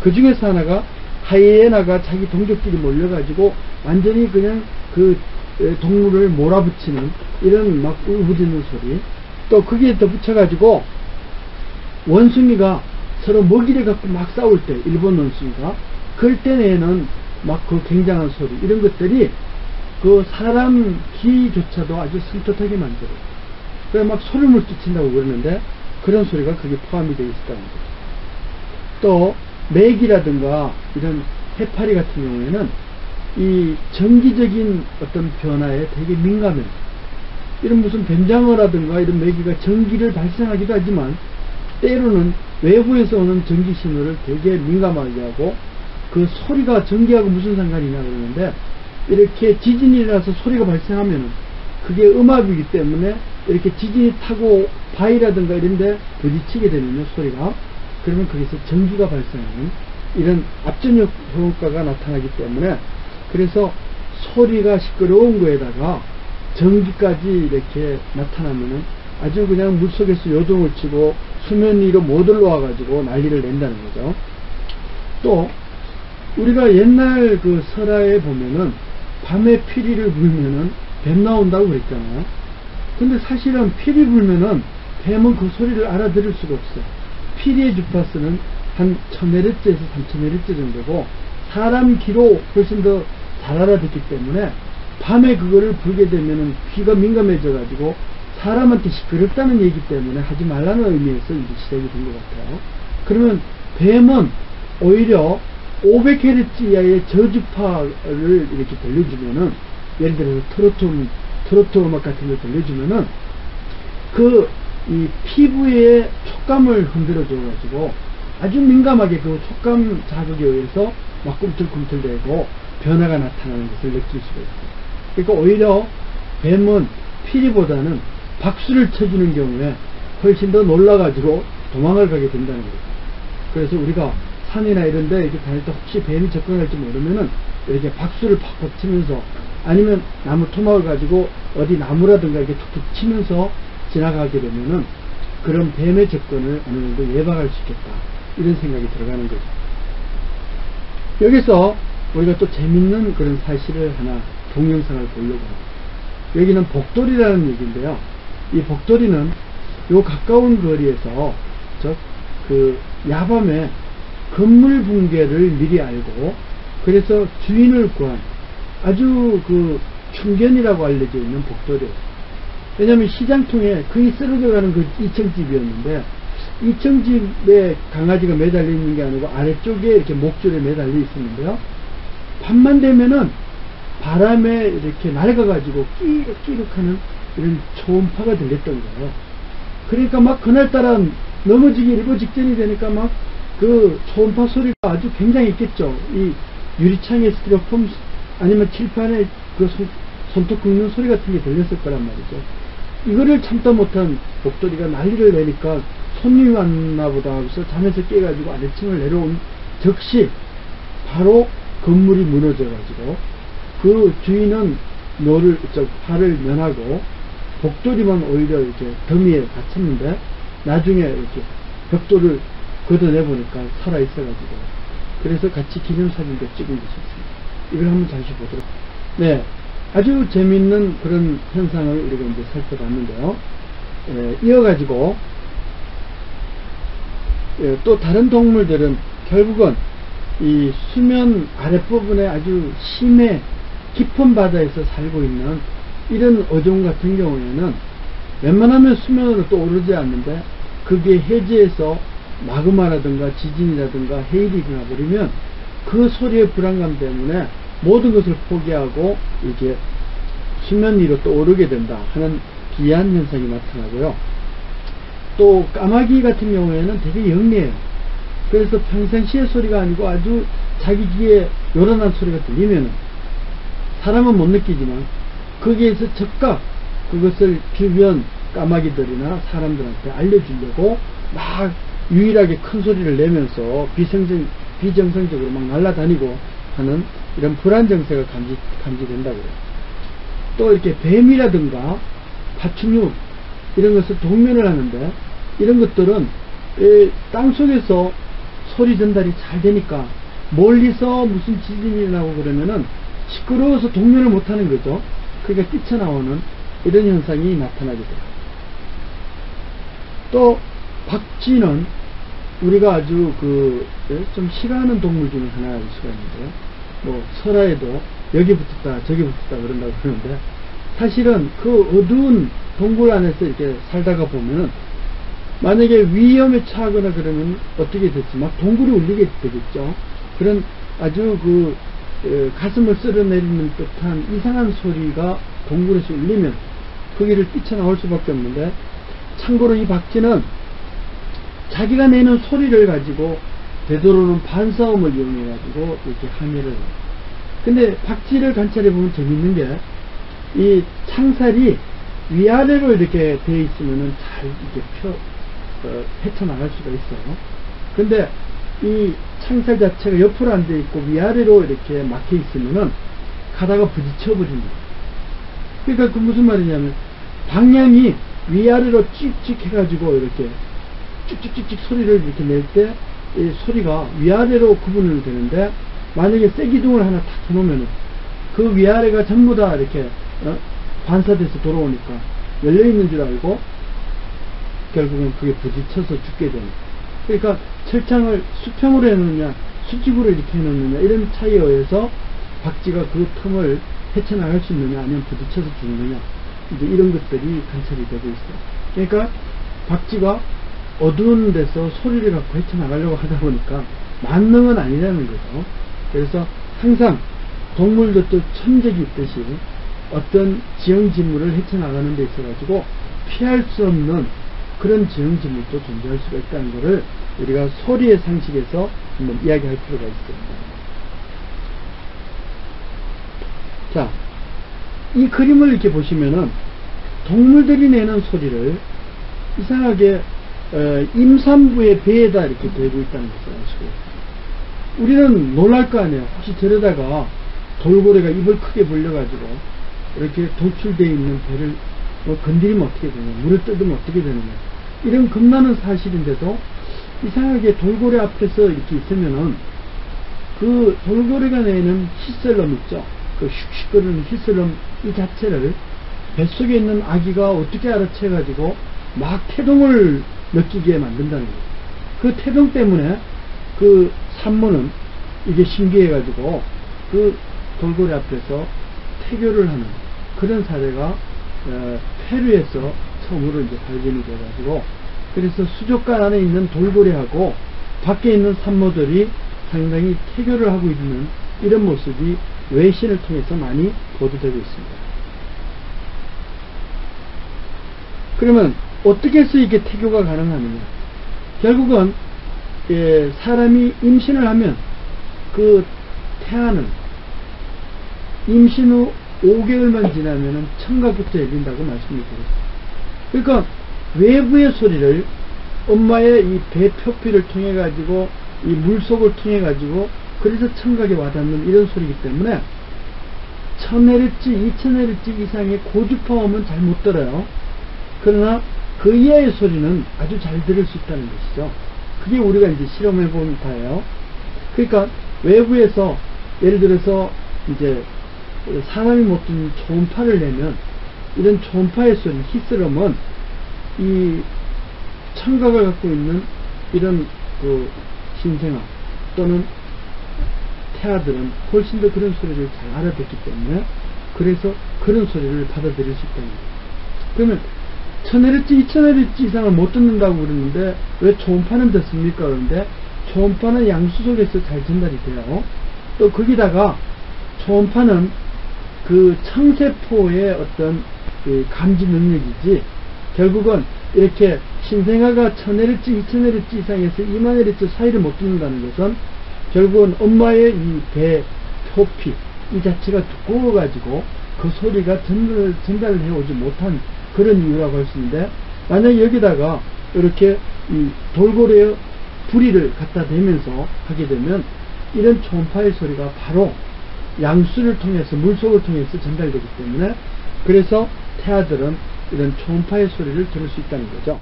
그 중에서 하나가 하이에나가 자기 동족끼리 몰려가지고 완전히 그냥 그 동물을 몰아붙이는 이런 막 울부짖는 소리. 또 거기에 더 붙여가지고 원숭이가 서로 먹이를 갖고 막 싸울 때, 일본 원숭이가 그럴 때에는 막 그 굉장한 소리, 이런 것들이 그 사람 귀조차도 아주 섬뜩하게 만들어요. 그래 막 소름을 끼친다고 그러는데 그런 소리가 거기에 포함이 되어 있었다는 거죠. 또 메기라든가 이런 해파리 같은 경우에는 이 전기적인 어떤 변화에 되게 민감해요. 이런 무슨 뱀장어라든가 이런 메기가 전기를 발생하기도 하지만 때로는 외부에서 오는 전기 신호를 되게 민감하게 하고, 그 소리가 전기하고 무슨 상관이냐 그러는데, 이렇게 지진이 일어나서 소리가 발생하면 그게 음압이기 때문에 이렇게 지진이 타고 바위라든가 이런 데 부딪히게 되면요, 소리가, 그러면 거기서 전기가 발생하는 이런 압전력 효과가 나타나기 때문에, 그래서 소리가 시끄러운 거에다가 전기까지 이렇게 나타나면은 아주 그냥 물속에서 요동을 치고 수면 위로 못 올라와가지고 난리를 낸다는 거죠. 또 우리가 옛날 그 설화에 보면은 밤에 피리를 불면은 뱀 나온다고 그랬잖아요. 근데 사실은 피리 불면은 뱀은 그 소리를 알아들을 수가 없어요. 피리의 주파수는 한 1000Hz에서 3000Hz 정도고 사람 귀로 훨씬 더 잘 알아듣기 때문에 밤에 그거를 불게 되면은 귀가 민감해져 가지고 사람한테 시끄럽다는 얘기 때문에 하지 말라는 의미에서 이제 시작이 된 것 같아요. 그러면 뱀은 오히려 500Hz 이하의 저주파를 이렇게 들려주면은, 예를 들어서 트로트 음악 같은 걸 들려주면은 이 피부의 촉감을 흔들어 줘가지고 아주 민감하게 그 촉감 자극에 의해서 막 꿈틀꿈틀대고 변화가 나타나는 것을 느낄 수가 있어요. 그러니까 오히려 뱀은 피리보다는 박수를 쳐주는 경우에 훨씬 더 놀라가지고 도망을 가게 된다는 거죠. 그래서 우리가 산이나 이런 데 이렇게 다닐 때 혹시 뱀이 접근할지 모르면은 이렇게 박수를 팍팍 치면서, 아니면 나무 토막을 가지고 어디 나무라든가 이렇게 툭툭 치면서 지나가게 되면은 그런 뱀의 접근을 어느 정도 예방할 수 있겠다, 이런 생각이 들어가는 거죠. 여기서 우리가 또 재밌는 그런 사실을 하나, 동영상을 보려고 합니다. 여기는 복돌이라는 얘기인데요. 이 복돌이는 요 가까운 거리에서 그 야밤에 건물 붕괴를 미리 알고, 그래서 주인을 구한 아주 그 충견이라고 알려져 있는 복돌이에요. 왜냐하면 시장통에 거의 쓰러져가는 그 2층집이었는데, 2층집에 강아지가 매달려 있는 게 아니고 아래쪽에 이렇게 목줄에 매달려 있었는데요. 밤만 되면은 바람에 이렇게 낡아가지고 끼룩끼룩 하는 이런 초음파가 들렸던 거예요. 그러니까 막 그날따라 넘어지기 일보 직전이 되니까 막 그 초음파 소리가 아주 굉장했겠죠. 이 유리창에 스티로폼 아니면 칠판에 그 손톱 긁는 소리 같은 게 들렸을 거란 말이죠. 이거를 참다 못한 복돌이가 난리를 내니까 손님이 왔나 보다 하고서 잠에서 깨가지고 아래층을 내려온 즉시 바로 건물이 무너져가지고 그 주인은 화를 면하고 복돌이만 오히려 이렇게 더미에 갇혔는데, 나중에 이렇게 벽돌을 걷어내보니까 살아있어가지고, 그래서 같이 기념사진도 찍은 것이 있습니다. 이걸 한번 잠시 보도록. 네, 아주 재밌는 그런 현상을 우리가 이제 살펴봤는데요. 이어가지고 또 다른 동물들은 결국은 이 수면 아랫부분에 아주 심해 깊은 바다에서 살고 있는 이런 어종 같은 경우에는 웬만하면 수면으로 또 오르지 않는데, 그게 해지에서 마그마라든가 지진이라든가 해일이 일어나 버리면 그 소리의 불안감 때문에 모든 것을 포기하고 이게 수면 위로 또 오르게 된다 하는 기이한 현상이 나타나고요. 또 까마귀 같은 경우에는 되게 영리해요. 그래서 평상시의 소리가 아니고 아주 자기 귀에 요란한 소리가 들리면 사람은 못 느끼지만 거기에서 즉각 그것을 주변 까마귀들이나 사람들한테 알려주려고 막 유일하게 큰 소리를 내면서 비정상적으로 막 날아다니고 하는 이런 불안 정세가 감지된다고 해요. 또 이렇게 뱀이라든가 파충류 이런 것을 동면을 하는데, 이런 것들은 땅 속에서 소리 전달이 잘 되니까 멀리서 무슨 지진이 일어나고 그러면은 시끄러워서 동요를 못하는 거죠. 그러니까 뛰쳐나오는 이런 현상이 나타나게 돼요. 또 박쥐는 우리가 아주 좀 싫어하는 동물 중에 하나일 수가 있는데요. 뭐 설화에도 여기 붙었다 저기 붙었다 그런다고 그러는데, 사실은 그 어두운 동굴 안에서 이렇게 살다가 보면은 만약에 위험에 처하거나 그러면 어떻게 됐지? 막 동굴이 울리게 되겠죠. 그런 아주 가슴을 쓸어내리는 듯한 이상한 소리가 동굴에서 울리면 거기를 뛰쳐나올 수밖에 없는데, 참고로 이 박쥐는 자기가 내는 소리를 가지고 되도록은 반사음을 이용해 가지고 이렇게 항해를 해요. 근데 박쥐를 관찰해 보면 재밌는 게, 이 창살이 위아래로 이렇게 되어 있으면은 잘 이렇게 헤쳐나갈 수가 있어요. 근데 이 창살 자체가 옆으로 안 되어 있고 위아래로 이렇게 막혀 있으면은 가다가 부딪혀 버립니다. 그러니까 그 무슨 말이냐면, 방향이 위아래로 찍찍 해가지고 이렇게 쭉쭉쭉쭉 소리를 이렇게 낼 때 이 소리가 위아래로 구분을 되는데, 만약에 쐐기둥을 하나 탁 해놓으면은 그 위아래가 전부 다 이렇게 반사돼서 돌아오니까 열려있는 줄 알고 결국은 그게 부딪혀서 죽게 되는. 그러니까 철창을 수평으로 해놓느냐 수직으로 이렇게 해놓느냐 이런 차이에 의해서 박쥐가 그 틈을 헤쳐나갈 수 있느냐 아니면 부딪혀서 죽느냐, 이제 이런 것들이 관찰이 되고 있어요. 그러니까 박쥐가 어두운 데서 소리를 갖고 헤쳐나가려고 하다 보니까 만능은 아니라는 거죠. 그래서 항상 동물들도 천적이 있듯이 어떤 지형지물을 헤쳐나가는 데 있어 가지고 피할 수 없는 그런 지형지물도 존재할 수가 있다는 것을 우리가 소리의 상식에서 한번 이야기할 필요가 있습니다. 자, 이 그림을 이렇게 보시면은 동물들이 내는 소리를 이상하게 임산부의 배에다 이렇게 대고 있다는 것을 알 수가 있어요. 우리는 놀랄 거 아니에요. 혹시 저러다가 돌고래가 입을 크게 벌려가지고 이렇게 돌출되어 있는 배를 건드리면 어떻게 되냐, 물을 뜯으면 어떻게 되느냐, 이런 겁나는 사실인데도 이상하게 돌고래 앞에서 이렇게 있으면은 그 돌고래가 내는 히슬럼 있죠. 그 슉슉거리는 히슬럼 이 자체를 뱃속에 있는 아기가 어떻게 알아채가지고 막 태동을 느끼게 만든다는 거예요. 그 태동 때문에 그 산모는 이게 신기해가지고 그 돌고래 앞에서 태교를 하는 그런 사례가 페루에서 처음으로 이제 발견이 돼가지고, 그래서 수족관 안에 있는 돌고래하고 밖에 있는 산모들이 상당히 태교를 하고 있는 이런 모습이 외신을 통해서 많이 보도되고 있습니다. 그러면 어떻게 해서 이게 태교가 가능하느냐? 결국은 사람이 임신을 하면 그 태아는 임신 후 5개월만 지나면은 청각부터 열린다고 말씀을 드렸어요. 그러니까 외부의 소리를 엄마의 이 배 표피를 통해 가지고 이 물속을 통해 가지고 그래서 청각에 와닿는 이런 소리이기 때문에 1000Hz, 2000Hz 이상의 고주파음은 잘 못 들어요. 그러나 그 이하의 소리는 아주 잘 들을 수 있다는 것이죠. 그게 우리가 이제 실험해 본 바예요. 그러니까 외부에서 예를 들어서 이제 사람이 못 듣는 초음파를 내면 이런 초음파의 소리, 히스럼은 이 청각을 갖고 있는 이런 신생아 또는 태아들은 훨씬 더 그런 소리를 잘 알아듣기 때문에 그래서 그런 소리를 받아들일 수 있다는 거예요. 그러면 1000Hz, 2000Hz 이상을 못 듣는다고 그러는데 왜 초음파는 듣습니까? 그런데 초음파는 양수 속에서 잘 전달이 돼요. 또 거기다가 초음파는 그 청세포의 어떤 그 감지 능력이지, 결국은 이렇게 신생아가 1000Hz, 2000Hz 이상에서 20000Hz 사이를 못 듣는다는 것은 결국은 엄마의 이 배 표피 이 자체가 두꺼워 가지고 그 소리가 전달을 해오지 못한 그런 이유라고 할 수 있는데, 만약에 여기다가 이렇게 이 돌고래의 부리를 갖다 대면서 하게 되면 이런 초음파의 소리가 바로 양수를 통해서 물속을 통해서 전달되기 때문에 그래서 태아들은 이런 초음파의 소리를 들을 수 있다는 거죠.